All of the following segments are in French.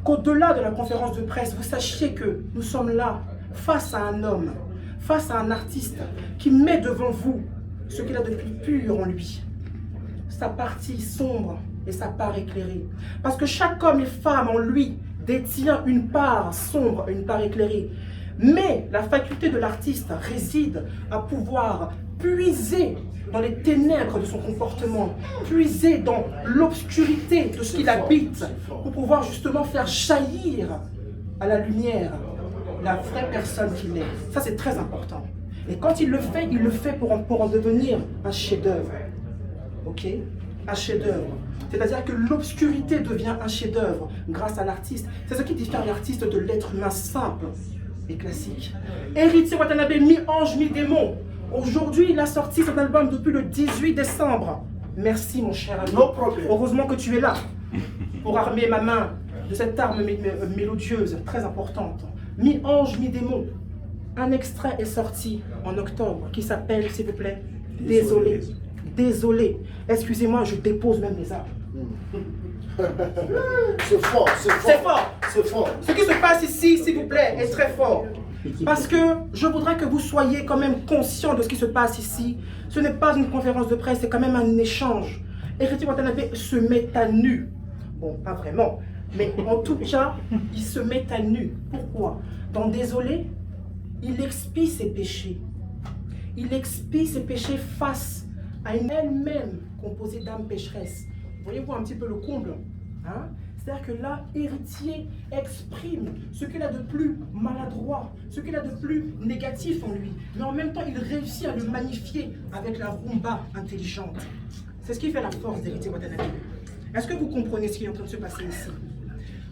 qu'au-delà de la conférence de presse, vous sachiez que nous sommes là face à un homme, face à un artiste qui met devant vous ce qu'il a de plus pur en lui, sa partie sombre et sa part éclairée. Parce que chaque homme et femme en lui détient une part sombre et une part éclairée. Mais la faculté de l'artiste réside à pouvoir puiser dans les ténèbres de son comportement, puiser dans l'obscurité de ce qu'il habite, pour pouvoir justement faire jaillir à la lumière la vraie personne qu'il est. Ça, c'est très important. Et quand il le fait pour en devenir un chef-d'œuvre. Ok? Un chef-d'œuvre. C'est-à-dire que l'obscurité devient un chef-d'œuvre grâce à l'artiste. C'est ce qui diffère l'artiste de l'être humain simple et classique. Héritier Watanabe, mi-ange, mi-démon. Aujourd'hui, il a sorti son album depuis le 18 décembre. Merci, mon cher ami. No problème. Heureusement que tu es là pour armer ma main de cette arme mélodieuse, très importante. Mi-ange, mi-démon. Un extrait est sorti en octobre qui s'appelle, s'il vous plaît, Désolé. Désolé. Excusez-moi, je dépose même les armes. C'est fort, c'est fort. C'est fort. C'est fort. Ce qui se passe ici, s'il vous plaît, est très fort. Parce que je voudrais que vous soyez quand même conscients de ce qui se passe ici. Ce n'est pas une conférence de presse, c'est quand même un échange. Héritier Watanabe se met à nu. Bon, pas vraiment. Mais en tout cas, il se met à nu. Pourquoi? Dans Désolé, il expie ses péchés. Il expie ses péchés face à une elle-même composée d'âmes pécheresses. Voyez-vous un petit peu le comble, hein? C'est-à-dire que là, Héritier exprime ce qu'il a de plus maladroit, ce qu'il a de plus négatif en lui. Mais en même temps, il réussit à le magnifier avec la rumba intelligente. C'est ce qui fait la force d'Héritier Watanabe. Est-ce que vous comprenez ce qui est en train de se passer ici?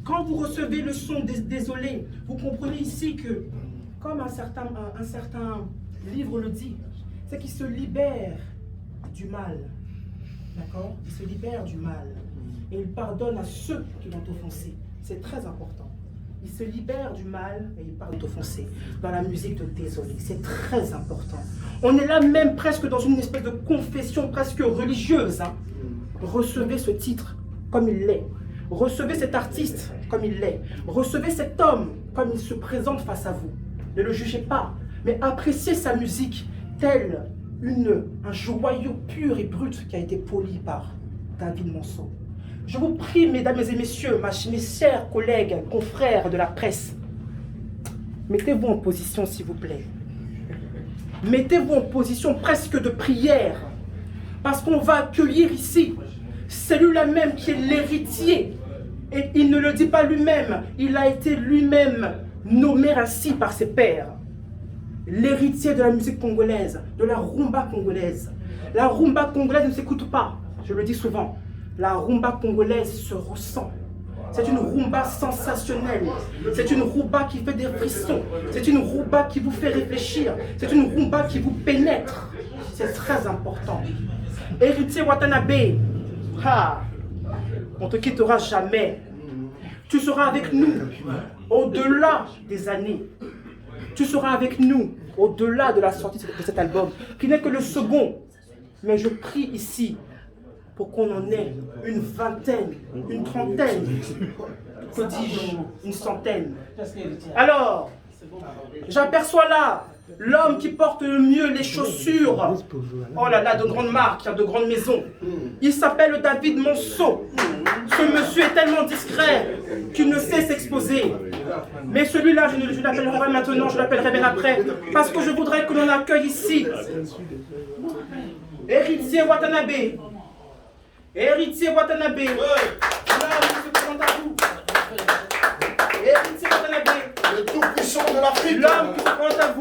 Quand vous recevez le son Désolé, vous comprenez ici que, comme un certain livre le dit, c'est qu'il se libère du mal. D'accord? Il se libère du mal. Et il pardonne à ceux qui l'ont offensé. C'est très important. Il se libère du mal et il pardonne d'offenser. Dans la musique de Désolé, c'est très important. On est là même presque dans une espèce de confession presque religieuse. Hein? Recevez ce titre comme il l'est. Recevez cet artiste comme il l'est. Recevez cet homme comme il se présente face à vous. Ne le jugez pas, mais appréciez sa musique tel un joyau pur et brut qui a été poli par David Monceau. Je vous prie, mesdames et messieurs, mes chers collègues, confrères de la presse, mettez-vous en position, s'il vous plaît. Mettez-vous en position presque de prière, parce qu'on va accueillir ici celui-là même qui est l'héritier. Et il ne le dit pas lui-même, il a été lui-même nommé ainsi par ses pairs. L'héritier de la musique congolaise, de la rumba congolaise. La rumba congolaise ne s'écoute pas, je le dis souvent. La rumba congolaise se ressent. C'est une rumba sensationnelle. C'est une rumba qui fait des frissons. C'est une rumba qui vous fait réfléchir. C'est une rumba qui vous pénètre. C'est très important. Héritier Watanabe, on ne te quittera jamais. Tu seras avec nous au-delà des années. Tu seras avec nous au-delà de la sortie de cet album, qui n'est que le second. Mais je prie ici pour qu'on en ait une vingtaine, une trentaine, que dis-je, une centaine. Alors, j'aperçois là l'homme qui porte le mieux les chaussures, oh là là, de grandes marques, de grandes maisons. Il s'appelle David Monceau. Ce monsieur est tellement discret qu'il ne sait s'exposer. Mais celui-là, je ne l'appellerai pas maintenant, je l'appellerai bien après, parce que je voudrais que l'on accueille ici Héritier Watanabe. Héritier Watanabe. Là, je se présente à vous. Héritier Watanabe. Le tout-puissant de l'Afrique. L'homme qui se présente à vous.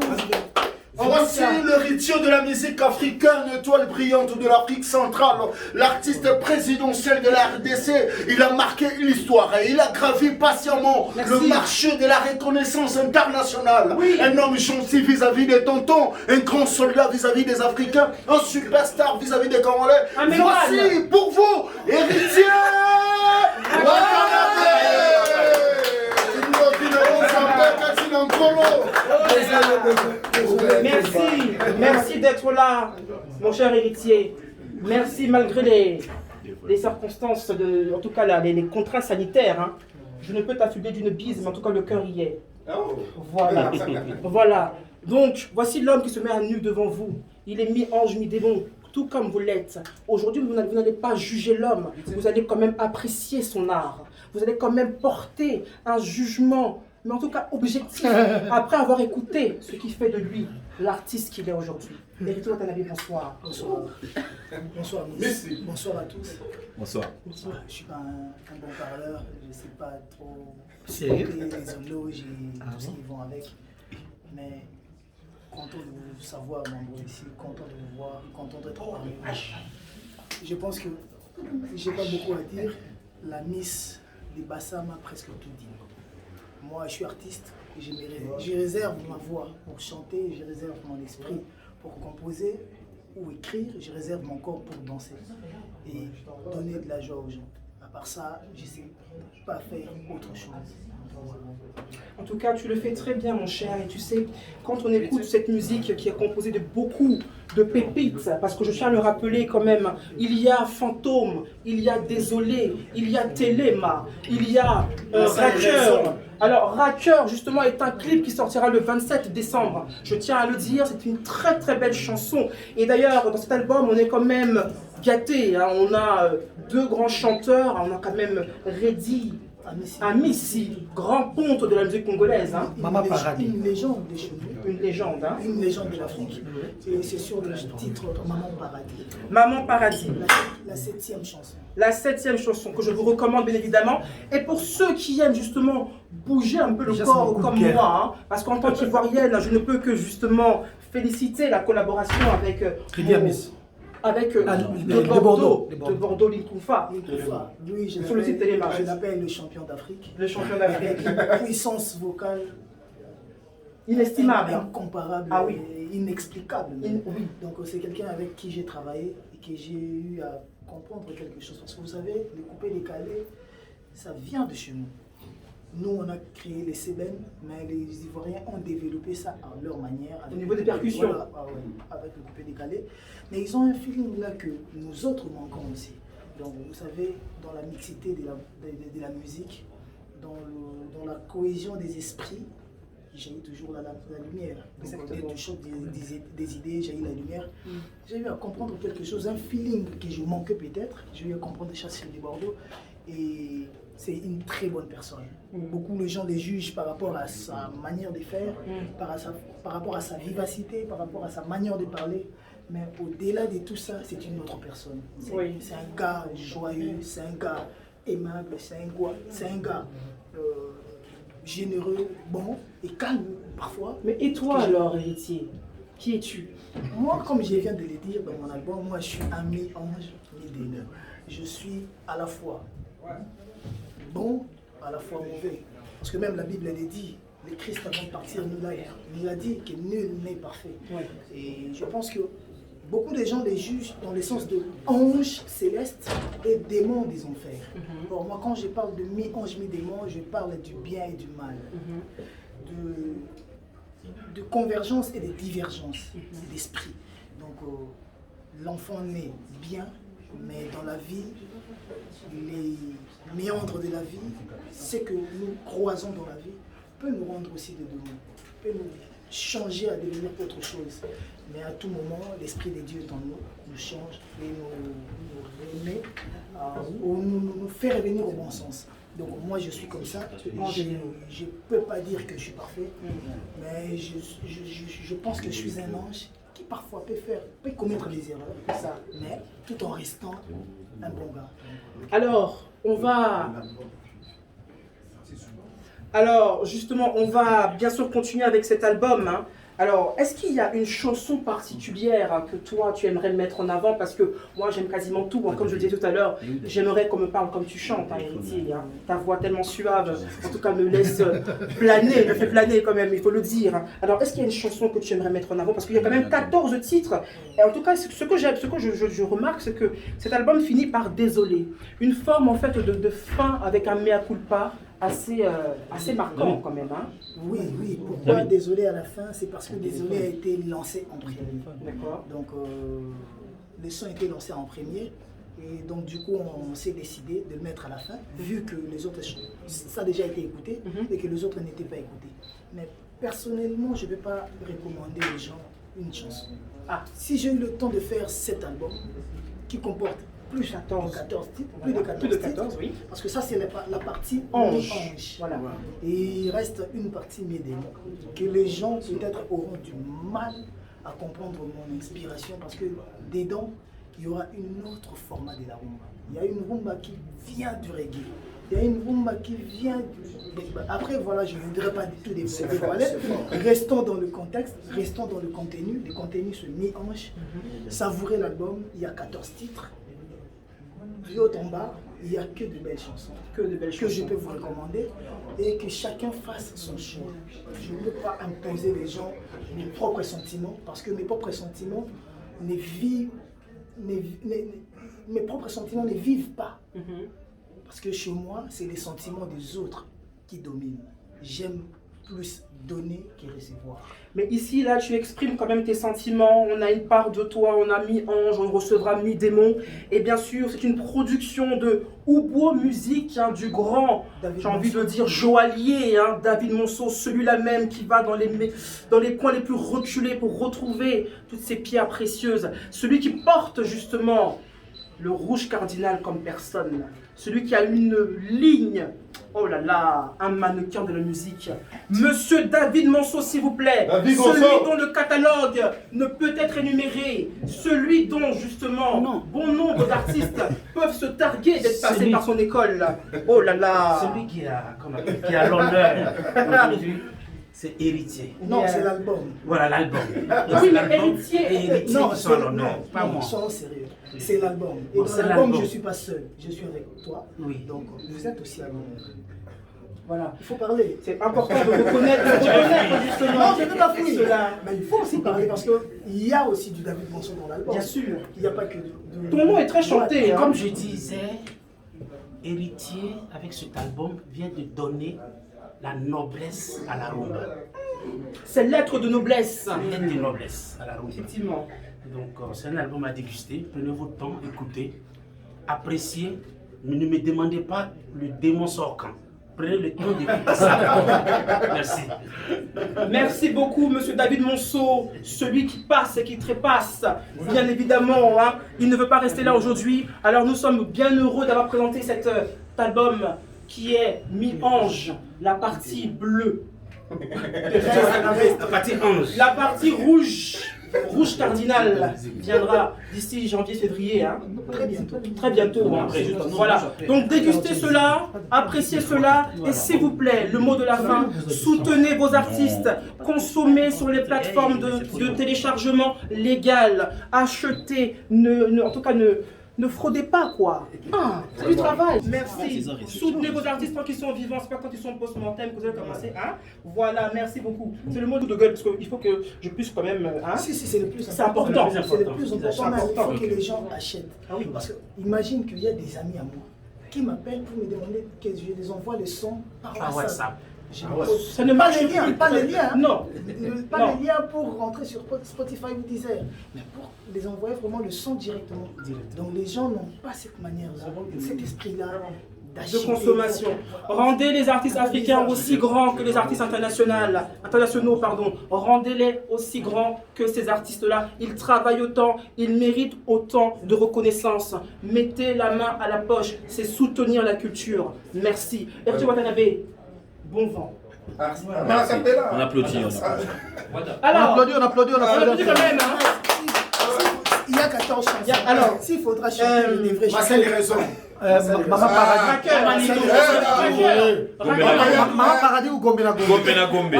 Voici l'héritier de la musique africaine, étoile brillante de l'Afrique centrale, l'artiste présidentiel de la RDC. Il a marqué l'histoire et il a gravi patiemment le marché de la reconnaissance internationale. Oui. Un homme gentil vis-à-vis des tontons, un grand soldat vis-à-vis des Africains, un superstar vis-à-vis des Congolais. Voici pour vous, héritier Watanabe. Merci d'être là, mon cher héritier. Merci malgré les circonstances, en tout cas les contraintes sanitaires. Hein. Je ne peux t'affubler d'une bise, mais en tout cas le cœur y est. Oh. Voilà. Voilà. Donc, voici l'homme qui se met à nu devant vous. Il est mi-ange, mi-démon, tout comme vous l'êtes. Aujourd'hui, vous n'allez pas juger l'homme. Vous allez quand même apprécier son art. Vous allez quand même porter un jugement, mais en tout cas objectif, après avoir écouté ce qui fait de lui l'artiste qu'il est aujourd'hui. Héritier Watanabe, bonsoir. Bonsoir. Bonsoir, Merci. Bonsoir à tous. Bonsoir. Je ne suis pas un bon parleur, je ne sais pas trop Sérieux? les homologes et tout ce qui vont avec. Mais content de vous savoir, membre ici, content de vous voir, content d'être parmi vous. Je pense que j'ai pas beaucoup à dire. La Miss des Bassa m'a presque tout dit. Moi, je suis artiste, je réserve ma voix pour chanter, je réserve mon esprit pour composer ou écrire, je réserve mon corps pour danser et donner de la joie aux gens. À part ça, je ne sais pas faire autre chose. En tout cas, tu le fais très bien, mon cher. Et tu sais, quand on écoute cette musique qui est composée de beaucoup de pépites, parce que je tiens à le rappeler quand même, il y a Fantôme, il y a Désolé, il y a Téléma, il y a Racker. Alors, Racker, justement, est un clip qui sortira le 27 décembre. Je tiens à le dire, c'est une très très belle chanson. Et d'ailleurs, dans cet album, on est quand même gâtés. Hein. On a deux grands chanteurs, on a quand même Reddy Amissi, grand ponte de la musique congolaise. Hein. Une légende des cheveux. Une légende. Hein. Une légende de l'Afrique. Et c'est sur le titre Maman Paradis. Maman Paradis. La 7e chanson. La 7e chanson que je vous recommande bien évidemment. Et pour ceux qui aiment justement bouger un peu le corps comme moi, hein, parce qu'en tant qu'Ivoirienne, je ne peux que justement féliciter la collaboration avec de Bordeaux, Linkoufa. Lui, je l'appelle le champion d'Afrique. Le champion d'Afrique. Une puissance vocale inestimable, incomparable, ah oui, inexplicable. Oui. Donc c'est quelqu'un avec qui j'ai travaillé et que j'ai eu à comprendre quelque chose. Parce que vous savez, les coupés décalés, ça vient de chez nous. Nous, on a créé les sébènes, mais les Ivoiriens ont développé ça à leur manière. Au niveau des percussions. Voilà, avec le coupé décalé. Mais ils ont un feeling là que nous autres manquons aussi. Donc, vous savez, dans la mixité de la musique, dans la cohésion des esprits, jaillit toujours la lumière. Donc, dès que tu chantes des idées, jaillit la lumière. J'ai eu à comprendre quelque chose, un feeling que je manquais peut-être. J'ai eu à comprendre des choses sur les Bordeaux. Et c'est une très bonne personne. Beaucoup de gens les jugent par rapport à sa manière de faire, par rapport à sa vivacité, par rapport à sa manière de parler. Mais au-delà de tout ça, c'est une autre personne. C'est un gars joyeux, c'est un gars aimable, c'est un gars généreux, bon et calme parfois. Mais et toi alors, héritier, qui es-tu? Moi, comme je viens de le dire dans mon album, moi je suis un mi-ange, mi-démon. Je suis à la fois bon, à la fois mauvais. Parce que même la Bible, elle dit, le Christ avant de partir nous a dit que nul n'est parfait. Ouais. Et je pense que beaucoup de gens les jugent dans le sens de ange céleste et démon des enfers. Or, moi, quand je parle de mi-ange, mi-démon, je parle du bien et du mal. De convergence et de divergence d'esprit. Donc, l'enfant naît bien, mais dans la vie, les méandres de la vie, ce que nous croisons dans la vie, peut nous rendre aussi des démons, peut nous changer à devenir autre chose. Mais à tout moment, l'Esprit de Dieu est en nous, nous change et nous remet, ou nous fait revenir au bon sens. Donc moi je suis comme ça, je ne peux pas dire que je suis parfait, mais je pense que je suis un ange qui parfois peut commettre des erreurs, mais tout en restant un bon gars. Alors, justement, on va bien sûr continuer avec cet album. Hein. Alors, est-ce qu'il y a une chanson particulière que toi, tu aimerais mettre en avant? Parce que moi, j'aime quasiment tout. Hein. Comme je le disais tout à l'heure, j'aimerais qu'on me parle comme tu chantes, hein, héritier. Hein. Ta voix tellement suave, en tout cas, me laisse planer, me fait planer quand même, il faut le dire. Hein. Alors, est-ce qu'il y a une chanson que tu aimerais mettre en avant? Parce qu'il y a quand même 14 titres. Et en tout cas, ce que je remarque, c'est que cet album finit par Désolé. Une forme, en fait, de fin avec un mea culpa assez marquant quand même. Hein. Oui. Pourquoi Désolé à la fin? C'est parce que Désolé a été lancé en premier. D'accord. Donc, le son a été lancé en premier. Et donc du coup, on s'est décidé de le mettre à la fin, vu que les autres, ça a déjà été écouté et que les autres n'étaient pas écoutés. Mais personnellement, je ne vais pas recommander aux gens une chanson. Si j'ai eu le temps de faire cet album, qui comporte plus de 14 titres, plus de 14, oui. parce que ça c'est la partie ange. Voilà. Et il reste une partie mi-démon, que les gens peut-être auront du mal à comprendre mon inspiration, parce que dedans, il y aura un autre format de la rumba. Il y a une rumba qui vient du reggae. Il y a une rumba qui vient du... Après, voilà, je ne voudrais pas du tout dévoiler. Restons dans le contexte, restons dans le contenu. Le contenu se mi-hanche. Savourez l'album, il y a 14 titres. Du haut en bas, il n'y a que de belles chansons. Que je peux vous recommander. Et que chacun fasse son choix. Je ne peux pas imposer les gens mes propres sentiments, parce que mes propres sentiments ne vivent pas. Parce que chez moi, c'est les sentiments des autres qui dominent. J'aime plus donner que recevoir. Mais ici, là, tu exprimes quand même tes sentiments. On a une part de toi, on a mi-ange, on recevra mi-démon. Et bien sûr, c'est une production de Oubo Musique, hein, du grand, j'ai envie de dire, joaillier, hein, David Monceau, celui-là même qui va dans les coins les plus reculés pour retrouver toutes ces pierres précieuses. Celui qui porte justement le rouge cardinal comme personne. Celui qui a une ligne, oh là là, un mannequin de la musique. Monsieur David Monceau, s'il vous plaît. Celui dont le catalogue ne peut être énuméré. Celui dont, justement, bon nombre d'artistes peuvent se targuer d'être passés par son école. Oh là là. Celui qui a l'honneur aujourd'hui, c'est Héritier. Non, c'est l'album. Voilà, l'album. Oui, mais Héritier. Et Héritier qui sont à l'honneur, pas moi. Soyons sérieux. C'est l'album. Et Bon, dans l'album, je ne suis pas seul. Je suis avec toi. Oui. Donc, vous êtes aussi à l'honneur. Voilà. Il faut parler. C'est important de reconnaître justement. Non, je ne veux pas fouiller. Mais il faut aussi parler parce qu'il y a aussi du David Monceau dans l'album. Bien sûr. Il n'y a pas que Ton nom est très chanté. Hein. Comme je disais, Héritier, avec cet album, vient de donner la noblesse à la rumba. C'est lettre de noblesse. Lettre de noblesse à la rumba. Effectivement. Donc, c'est un album à déguster. Prenez votre temps, écoutez, appréciez, mais ne me demandez pas le démon sort quand. Prenez le temps d'écouter ça. Merci. Merci beaucoup, monsieur David Monceau, celui qui passe et qui trépasse. Bien évidemment, hein, il ne veut pas rester là aujourd'hui. Alors, nous sommes bien heureux d'avoir présenté cet album qui est Mi-Ange, la partie bleue. La partie ange. La partie rouge. Rouge cardinal viendra d'ici janvier-février, hein. Très bientôt. Hein. Voilà. Donc dégustez cela, appréciez cela et s'il vous plaît, le mot de la fin, soutenez vos artistes, consommez sur les plateformes de téléchargement légales, achetez, en tout cas ne fraudez pas, quoi. C'est du travail. Merci. Soutenez vos artistes tant qu'ils sont vivants, c'est pas quand ils sont post-mortem que vous allez commencer. Hein? Voilà, merci beaucoup. C'est le mot de gueule, parce qu'il faut que je puisse quand même... Hein? Si, c'est le plus important. C'est le plus important, mais il faut que les gens achètent. Oui. Parce que imagine qu'il y a des amis à moi qui m'appellent pour me demander que je les envoie le son par WhatsApp. Ça ne marche pas les liens. Non. Pas les liens pour rentrer sur Spotify ou Deezer, mais pour les envoyer vraiment le son directement. Donc les gens n'ont pas cette manière-là, cet esprit-là de consommation. Rendez les artistes africains aussi grands que les artistes internationaux. Rendez-les aussi grands que ces artistes-là. Ils travaillent autant, ils méritent autant de reconnaissance. Mettez la main à la poche, c'est soutenir la culture. Merci. Héritier Watanabe, bon vent. On applaudit. Alors, On applaudit quand même. Hein. Il y a 14 chansons. Alors, s'il faudra chanter des vraies chansons. les raisons. Maman Paradis ou Gombe na Gombe?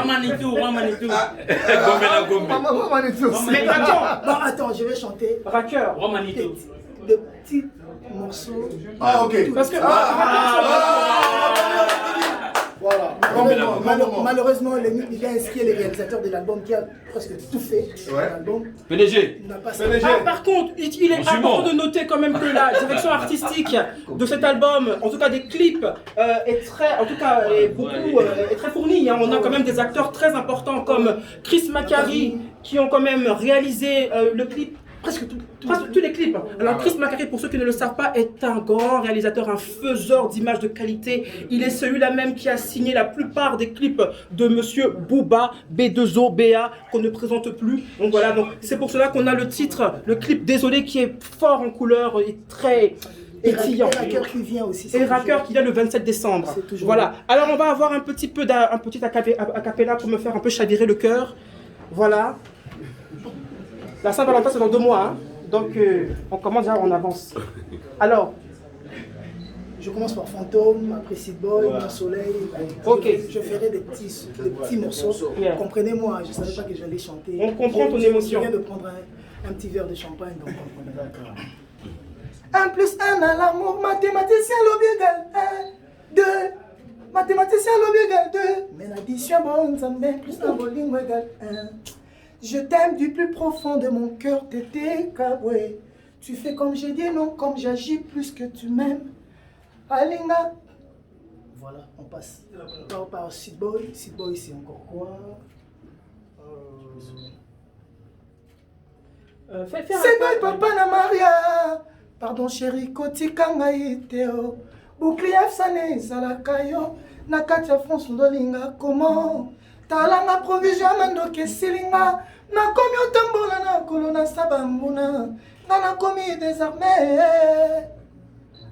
mais Attends, je vais chanter Raqueur. des petits morceaux. Ah, ok. Parce que... Voilà. Malheureusement, il a inscrit le réalisateur de l'album qui a presque tout fait. L'album PDG. n'a pas par contre, il est important de noter quand même que la direction artistique de cet album, en tout cas des clips, est très fournie. Hein. On a quand même des acteurs très importants comme Chris Macari qui ont quand même réalisé le clip Presque tous les clips. Alors Chris McCarthy, pour ceux qui ne le savent pas, est un grand réalisateur, un faiseur d'images de qualité. Il est celui-là même qui a signé la plupart des clips de Monsieur Booba, B2O, BA, qu'on ne présente plus. Donc voilà, donc c'est pour cela qu'on a le titre, le clip Désolé, qui est fort en couleur et très pétillant. Et Racker qui vient aussi. Et Racker qui vient le 27 décembre. Voilà. Alors on va avoir un petit acapella pour me faire un peu chavirer le cœur. Voilà. La Saint-Valentin, c'est dans 2 mois. Hein. Donc, on commence déjà, on avance. Alors. Je commence par Fantôme, après Seed Boy, Mon Soleil. Ok. Je ferai des petits morceaux. Yeah. Comprenez-moi, je ne savais pas que j'allais chanter. On comprend ton émotion. Je viens de prendre un petit verre de champagne, donc comprenez. D'accord. 1 plus 1 à l'amour, mathématicien, l'objet égale 1, 2. Mathématicien, l'objet égale 2. Mais l'addition, bon, ça me met plus un bolingo égale 1. Je t'aime du plus profond de mon cœur, t'étais kaboué. Tu fais comme j'ai dit, non, comme j'agis, plus que tu m'aimes. Alinga. Voilà, on passe. On part par Seed Boy. Seed Boy, c'est encore quoi? Seed Boy, papa na Maria. Pardon, chérie, kotika ngai teo. Bouclier sané, zalakayo. Nakatia France, ndolinga, comment? Talanga provision, mandoke silinga. Nakomi otambola na kolona sabambuna. Nana komi désarmé.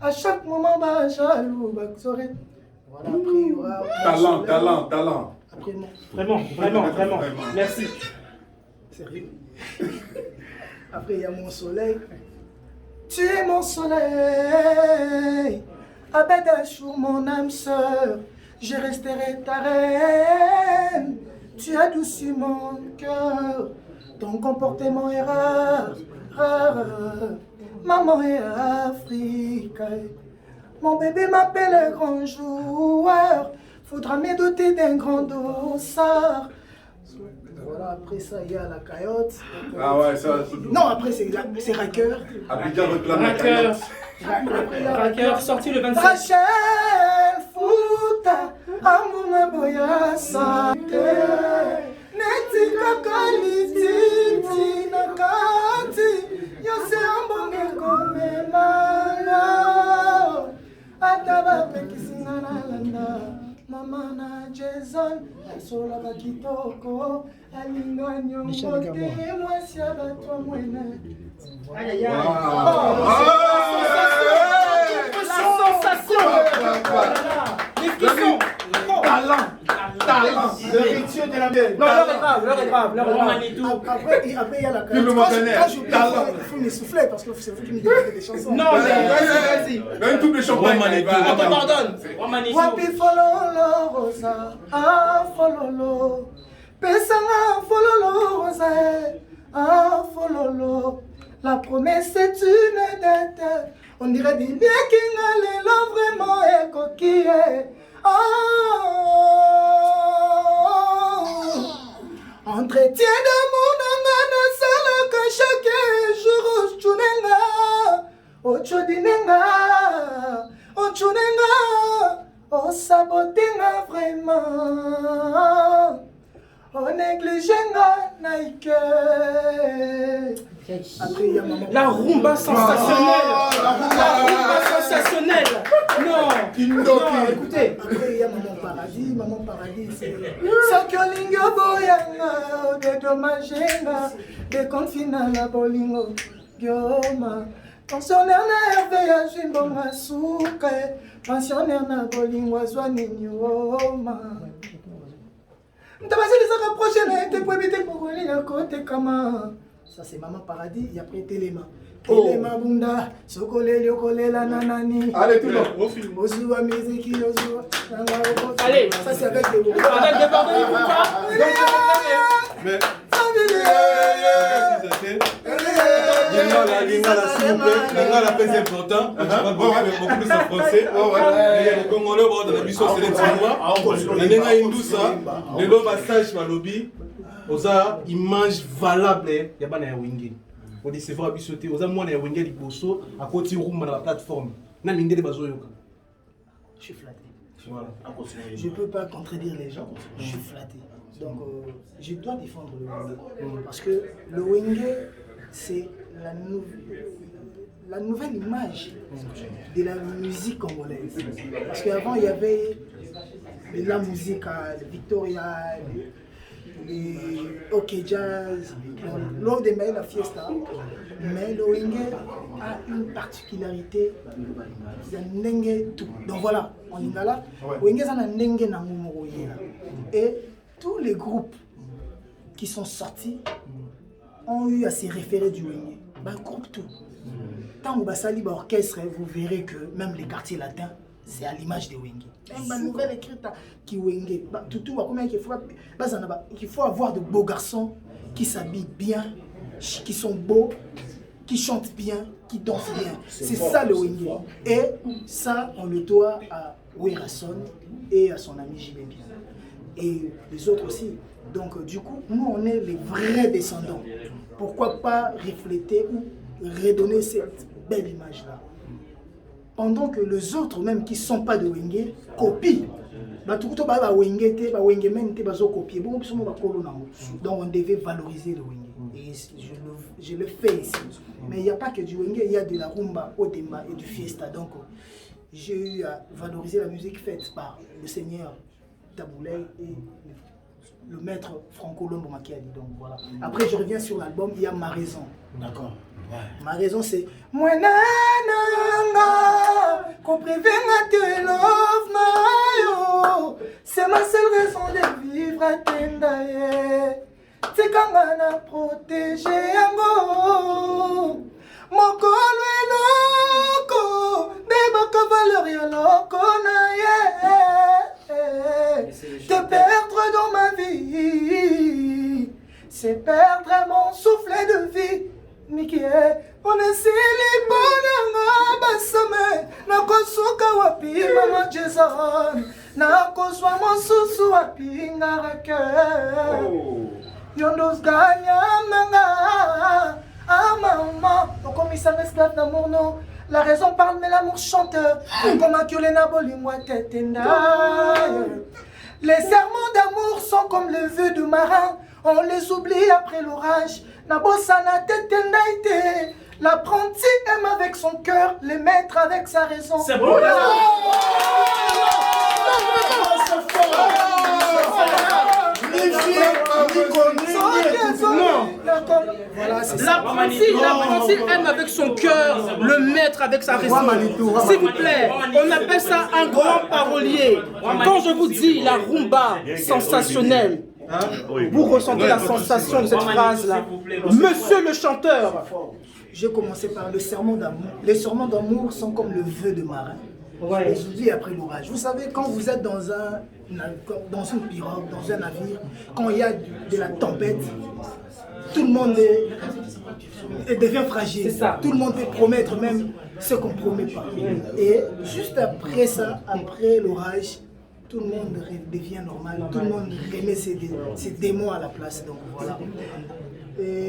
À chaque moment, bah, jaloux, bah, voilà, après, il y aura... Talent. Après, non. Vraiment. Merci. Sérieux. Après, il y a Mon Soleil. Tu es mon soleil. Abedachou, mon âme sœur. Je resterai ta reine. Tu as adouci mon cœur. Ton comportement est rare. Maman est africaine. Mon bébé m'appelle le grand joueur. Faudra me doter d'un grand dossard. Voilà, après ça, il y a la caillotte. Ah ouais, ça. Non, après, c'est Racker. Abidjan réclame la caillotte. Racker, sorti le 27. Rachel Fouta, Amouma Boya Sante. Neti Kakaliti, Nakati. Yose Ambonge Kome Mala. Ataba Pekisina Nalanda. Mama na Jason, Asola Bakitoko. Alinga Nyongote, Mwasi Abatwa Mwene. Aïe aïe aïe. La sensation. Les frissons. Talent. Le rituel de la mienne. Non, l'heure est grave. Après, il y a la Tout le caillotte. monde Quand connaît. je il faut me souffler parce que c'est vous qui me demandez des chansons. Non, mais vas-y. Un double champagne. On te pardonne. Wapi fololo rosa, ah fololo. Pesanga fololo rosa, ah fololo. La promesse est une dette. On dirait bien qu'il a l'élan vraiment et coquille. Entretien d'amour n'a sala que chaque jour au chudinenga, au chunenga, au sabotenga vraiment, au négligenga naïke. Après, il y a maman. La rumba sensationnelle. La rumba sensationnelle. Non, écoutez. Après, il y a Maman Paradis. Maman Paradis, c'est... Sakyolingo boyanga, dédommagenga, déconfina la bolingo, gioma. Pensionnaire na herbe ya jimbonga suka, pensionnaire na bolingo azwani nyoma. Ntabasi les rapprocher na été pour éviter pour aller à côté kama. Ça c'est Maman Paradis, et après Téléma. Téléma bunda, sokole yokolela nanani. Allez, tout le monde. Ozuwa Miziki, Ozuwa. Allez. Ça c'est avec des mots. Avec des bordels, pourquoi? Mais. Lingala, s'il vous plaît. Lingala, c'est important. Je parle beaucoup plus en français. Mais les Congolais, dans la mission, c'est les Tinois. Les Indoussa, les Lobasage, Malobi. Oza, image valable. Il y a pas de wingé. On dit c'est vrai, bisoté. Oza, moi, les wingé, les bosso, à côté room dans la plateforme. Na mingé les bazoyoka. Je suis flatté. Voilà. Je ne peux pas contredire les gens. Je suis flatté. Donc, je dois défendre le wingé. Parce que le wingé, c'est la nouvelle image de la musique congolaise. Parce qu'avant, il y avait de la musique à Victoria, les OK Jazz, l'on démarre la fiesta. Mais le Wenge a une particularité, tout. Donc voilà, en Lingala, Wenge a et tous les groupes qui sont sortis ont eu à se référer du Wenge. Bah, groupe tout. Tant que Basali orchestre, vous verrez que même les quartiers latins, c'est à l'image de Wenge. Une nouvelle écrite qui Wenge. Il faut avoir de beaux garçons qui s'habillent bien, qui sont beaux, qui chantent bien, qui dansent bien. C'est ça le Wenge. Et ça, on le doit à Werason et à son ami JB Bien. Et les autres aussi. Donc du coup, nous on est les vrais descendants. Pourquoi pas refléter ou redonner cette belle image-là? Pendant que les autres même qui ne sont pas de Wenge copient. Donc on devait valoriser le Wenge. Et je le fais ici. Mais il n'y a pas que du Wenge, il y a de la rumba, Odemba et du fiesta. Donc j'ai eu à valoriser la musique faite par le seigneur Taboulay et le maître Franco Lombo Makiadi. Donc voilà. Après je reviens sur l'album, il y a Ma Raison. D'accord. Ouais. Ma raison c'est moi nanga comprenez te love na yo. C'est ma seule raison de vivre à Tendaye. C'est quand on a protégé yango. Mokolo eloko debaka valeur ya loko na ye. Te perdre dans ma vie, c'est perdre mon souffle de vie. Mikie, on est si libre basame, na kosuka wapi mama Jason, na koswa mon susu wapi ngarake. Yondos ganya nanga, ah maman, on commissaire esclave d'amour non. La raison parle mais l'amour chante, comme un kiolena bolingwa tetenda. Les serments d'amour sont comme le vœu de marin, on les oublie après l'orage. Nabosana tetendaite, l'apprenti aime avec son cœur, le maître avec sa raison. C'est bon. L'apprenti aime avec son cœur, le maître avec sa raison. S'il vous plaît, on appelle ça un grand parolier. Quand je vous dis la rumba sensationnelle, vous ressentez la sensation de cette phrase-là. Monsieur le chanteur. J'ai commencé par le serment d'amour. Les serments d'amour sont comme le vœu de marin. Et je dis après l'orage. Vous savez, quand vous êtes dans une pirogue, dans un navire, quand il y a de la tempête, tout le monde devient fragile. Tout le monde peut promettre même ce qu'on ne promet pas. Et juste après ça, après l'orage, tout le monde devient normal, tout le monde remet ses démons à la place. Donc voilà.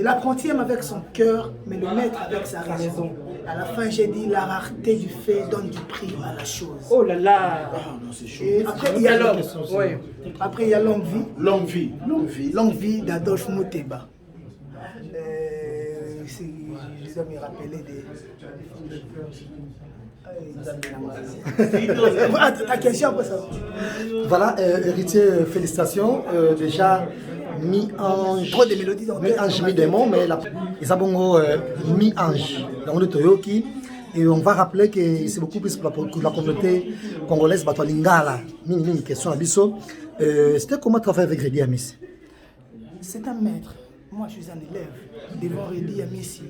L'apprenti aime avec son cœur, mais le maître avec sa raison. À la fin, j'ai dit la rareté du fait donne du prix à la chose. Oh là là. Et après, il y a l'homme. Oui. Après, il y a Longue Vie. Longue vie. Longue vie. Longue Vie d'Adolphe Mouteba. Je dois me rappeler des... Ta question après ça. Voilà, héritier, félicitations. Déjà, mi-ange. Trop de mélodies dans Mi-ange, mi-démon, mais ils ont mi-ange. Donc, le Toyoki. Et on va rappeler que c'est beaucoup plus pour la communauté congolaise, Batolingala. Mini question à Bisso. C'était comment travailler avec Redi Amissi? C'est un maître. Moi, je suis un élève. Devant Redi Amissi,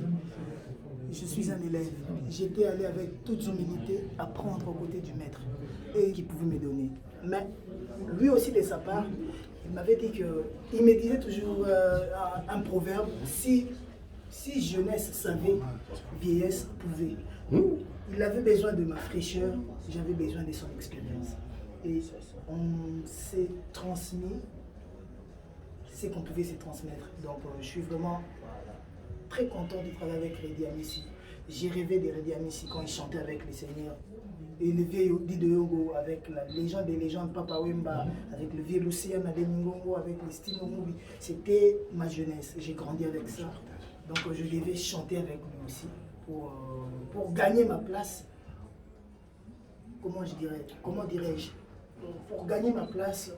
je suis un élève. J'étais allé avec toute humilité apprendre aux côtés du maître et qui pouvait me donner. Mais lui aussi, de sa part, il m'avait dit que, il me disait toujours un proverbe, si jeunesse savait, vieillesse pouvait. Il avait besoin de ma fraîcheur, j'avais besoin de son expérience. Et on s'est transmis ce qu'on pouvait se transmettre. Donc je suis vraiment très content de travailler avec Redi Amissi. J'ai rêvé de Redi Amissi quand il chantait avec les seigneurs. Et le vieux Dido Yogo avec la légende des légendes Papa Wemba, avec le vieux Lucien Ademingongo, avec les Stimo Moubi. C'était ma jeunesse, j'ai grandi avec ça. Donc je devais chanter avec lui aussi pour gagner ma place. Comment dirais-je? Pour gagner ma place.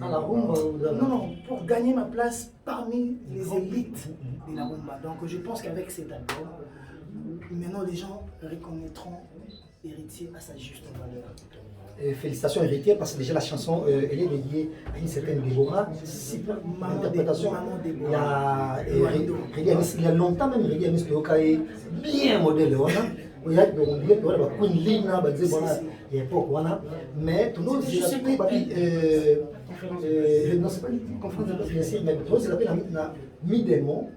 À la rumba Non, pour gagner ma place parmi les élites de la rumba. Donc je pense qu'avec cet album, maintenant les gens reconnaîtront Héritier à sa juste valeur. Félicitations Héritier parce que déjà la chanson elle est dédiée à une certaine Déborah. Interprétation. Il y a longtemps même Héritier a mis bien modèle. Il y a Queen Lina, il y a pas mais tout le monde non, c'est pas une conférence de presse, mais tout le monde c'est mis des mots.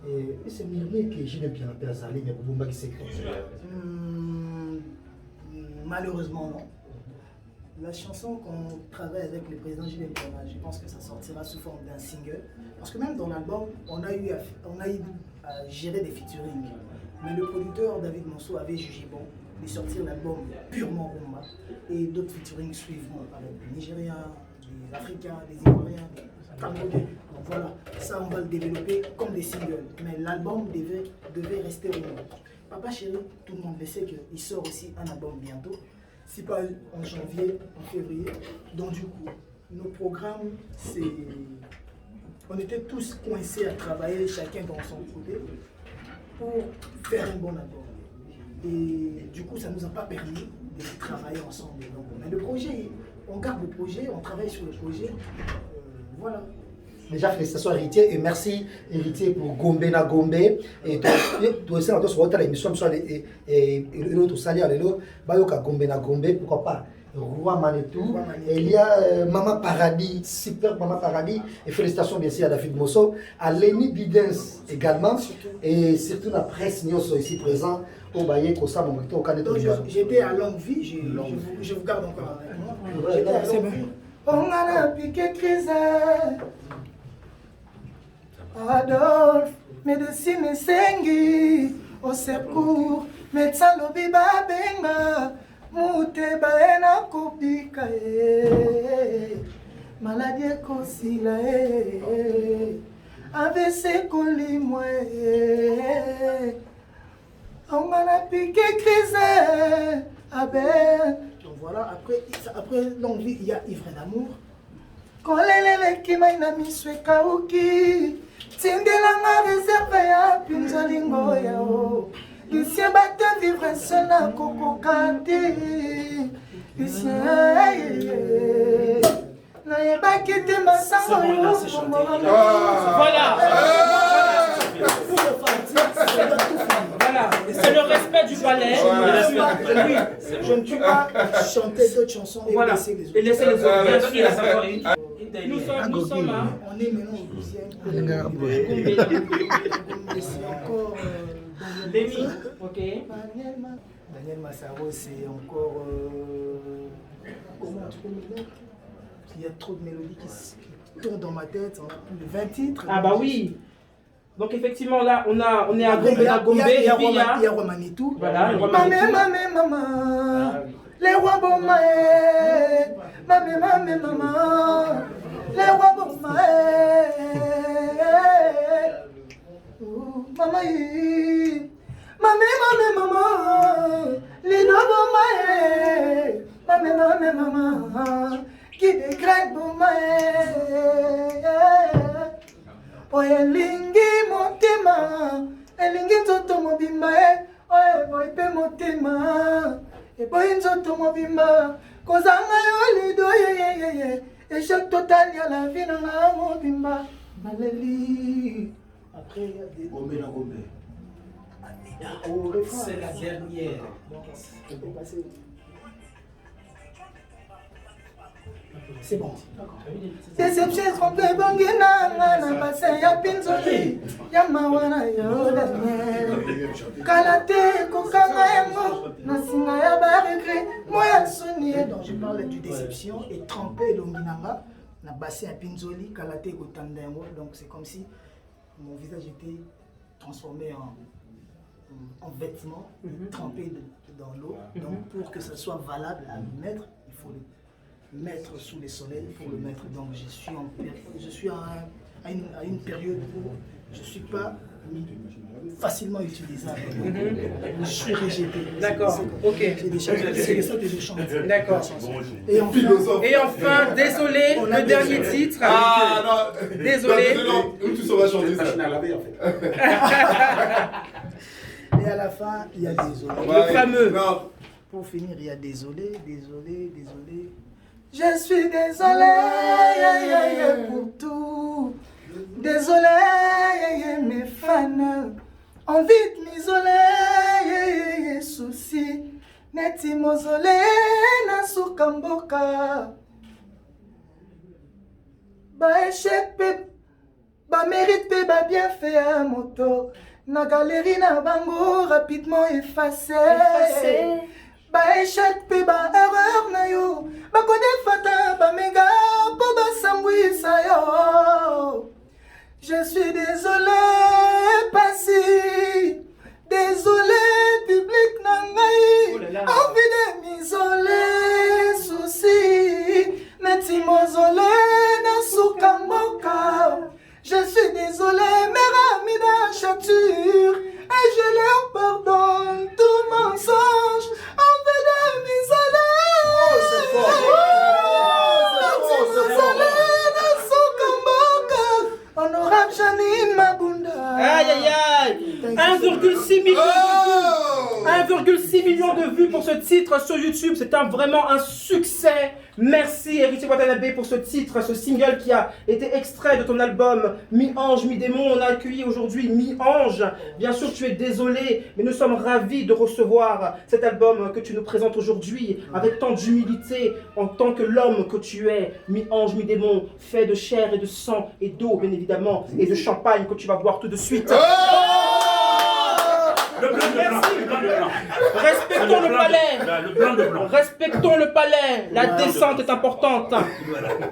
Et c'est Mirmé que j'ai bien appelé à Zali, mais pour vous, qui s'écrit. Malheureusement, non. La chanson qu'on travaille avec le président Gilles Mpona, je pense que ça sortira sous forme d'un single. Parce que même dans l'album, on a eu à gérer des featuring. Mais le producteur David Monceau avait jugé bon de sortir l'album purement rumba. Et d'autres featuring suivront avec des Nigériens, des Africains, des Ivoiriens, des Camerounais. Donc voilà, ça on va le développer comme des singles. Mais l'album devait rester rumba. Papa Chéri, tout le monde le sait qu'il sort aussi un album bientôt. Si pas en janvier, en février. Donc du coup, nos programmes, c'est... On était tous coincés à travailler, chacun dans son côté, pour faire un bon album. Et du coup, ça ne nous a pas permis de travailler ensemble. Donc, mais le projet, on garde le projet, on travaille sur le projet. Voilà. Déjà, félicitations Héritier et merci Héritier pour Gombe na Gombe. Et toi aussi, on sur l'émission et l'autre salut à l'élo, Bayoka Gombe na Gombe, pourquoi pas Roi Manitou. Et il y a Maman Paradis, super Maman Paradis. Et félicitations bien sûr à David Mosso, à Lenny Bidens également. Et surtout la presse Nyoso ici présent. Au Baye, Kosa, Momito, au Canet. J'étais à Longue Vie, je vous garde encore avec moi. J'étais à Longue Vie. On a piqué crise. Adolphe, médecine sengi, au secours, médecin lobi babenga, mute baena kopika maladie kosila AVC kolimwe, on a piqué crise, donc voilà, après longue vie, il y a Ivre d'amour. Kolelele kima ina miswe kauki tindelanga réserve ya pinzolingo yao Lucien bate vivre seul na koko kante Lucien na yebaki te masango yo Voilà. Voilà, c'est le respect du palais. Oui, je ne peux pas chanter d'autres chansons et voilà. laisser les autres. Et laisser les autres, bien sûr, à savoir une. Nous sommes là. On est maintenant au 12e. C'est encore Lémi, ok. Daniel Massaro, c'est encore... comment tu peux me dire? Il y a trop de mélodies qui tournent dans ma tête. On a plus de 20 titres. Ah bah oui. Donc effectivement là, on est à Gombe, Il y a Romanitou. Romanitou. Voilà, Maman. Les rois Bomae. Maman. Les rois Bomae. Maman. Les rois Bomae. Maman. Qui dégrade Bomae. Oye lingi motema, elingi nzoto mobimba oye boy pe motema, e boy nzoto mobimba, kozanga yo lido ye, échec total ya la vie na mobimba, maleli. Après il y a des Gombe na Gombe. C'est la dernière. C'est bon. Déception trompée bongina na bassin ya pinzoli ya mawana yo Daniel kalate kokanga yango na singa ya baregret moya soni donc je parle du déception et trempé longinanga na bassin ya pinzoli kalate kotanda yango donc c'est comme si mon visage était transformé en vêtements trempé dans l'eau donc pour que ça soit valable à mettre il faut le mettre sous les soleils pour le mettre. Donc je suis à une période où je ne suis pas facilement utilisable. Je suis rejeté. D'accord, ok. C'est des choses, c'est ça que je chante. D'accord. Et enfin, désolé, le dernier titre. Ah non. Désolé. Non, tu sauras chanter ça. Et à la fin, il y a désolé. Le fameux. Non. Pour finir, il y a désolé, désolé, désolé. Je suis désolé pour tout. Désolé, mes fans. Envie de m'isoler, souci. Neti mozolé, na sukamboka. Ba échec, ba mérite, ba bien fait à moto. Na galerie na bango rapidement effacé. Ba échec, ba erreur na yo. Ba kode fata, ba méga, po ba sambouissa yo. Je suis désolé, passé. Désolé, public nangaï. Envie de m'isoler, souci. Neti mozolé, na sukamboka. Je suis désolé, mes amis d'acharture. Et je leur pardonne tout mensonge. Envie de m'isoler. Honorable Janine Mabunda. Aïe aïe aïe. 1,6 million de vues. 1,6 million de vues pour ce titre sur YouTube. C'est vraiment un succès. Merci Héritier Watanabe pour ce titre, ce single qui a été extrait de ton album Mi-Ange, Mi-Démon. On a accueilli aujourd'hui Mi-Ange. Bien sûr, tu es désolé, mais nous sommes ravis de recevoir cet album que tu nous présentes aujourd'hui avec tant d'humilité en tant que l'homme que tu es. Mi-Ange, Mi-Démon, fait de chair et de sang et d'eau, bien évidemment, et de champagne que tu vas boire tout de suite. Le blanc de blanc, le blanc de blanc. Respectons le palais. Le blanc de blanc. Respectons le palais. La descente est importante.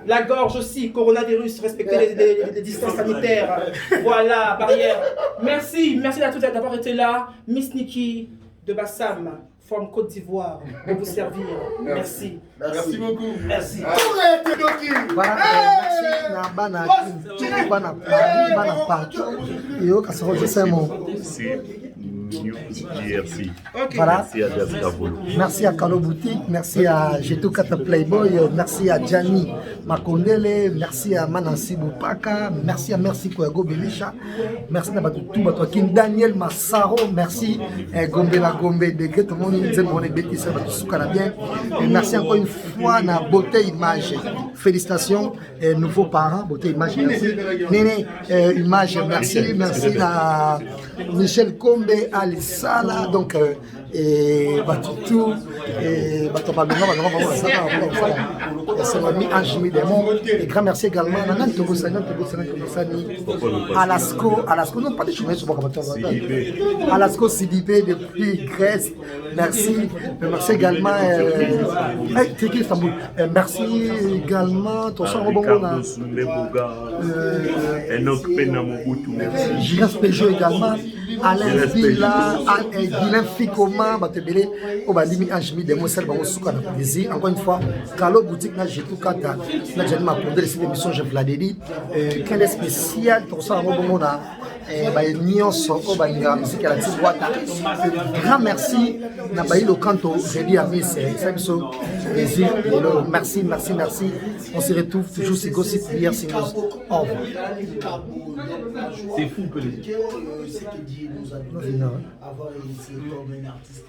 La gorge aussi, coronavirus, respectez les distances sanitaires. Voilà, barrière. Merci à tous d'avoir été là. Miss Nikki de Bassam, forme Côte d'Ivoire, pour vous servir. Merci. Merci beaucoup. Merci. Voilà, merci na bana tout bana partout et au kasoro je sais mon merci. Voilà. Merci à David Avolo. Merci à Kalo Boutique, merci à Jetou Kata Playboy, merci à Gianni Makondele, merci à Manansi Boupaka, merci à Merci Kouago Belisha, merci à tout Kim Daniel Massaro, merci Gombe la Gombe de tout le monde nous aime on est bêtis ça va tout bien et merci encore une fois na Beauté Image. Félicitations nouveaux parents Beauté Image merci. Néné Image merci à Michel Kombe Alisala donc et Batutu et Batopabino c'est mon ami Anjimi Démon et grand merci également à Nan Togosani Alasco non pas des chemins sur Alasco Sidibé depuis Grèce merci également merci également ton sang rebond Gilles Péjeux également Alain Villa Guilain Ficoma Batebele Obalimi Anjimi Démon plaisir encore une fois Kalo Boutique na Jetou Kata na Jani Makondele cette émission je vous l'ai dit quel est spécial pour ça on a nyonso o balinga musique à la Tiwata grand merci na bailo kanto j'ai dit à Miss Samso merci on se retrouve toujours sur Gossip hier c'est au revoir C'est fou que les Ce qu'il dit, nous avons avoir initié comme un artiste.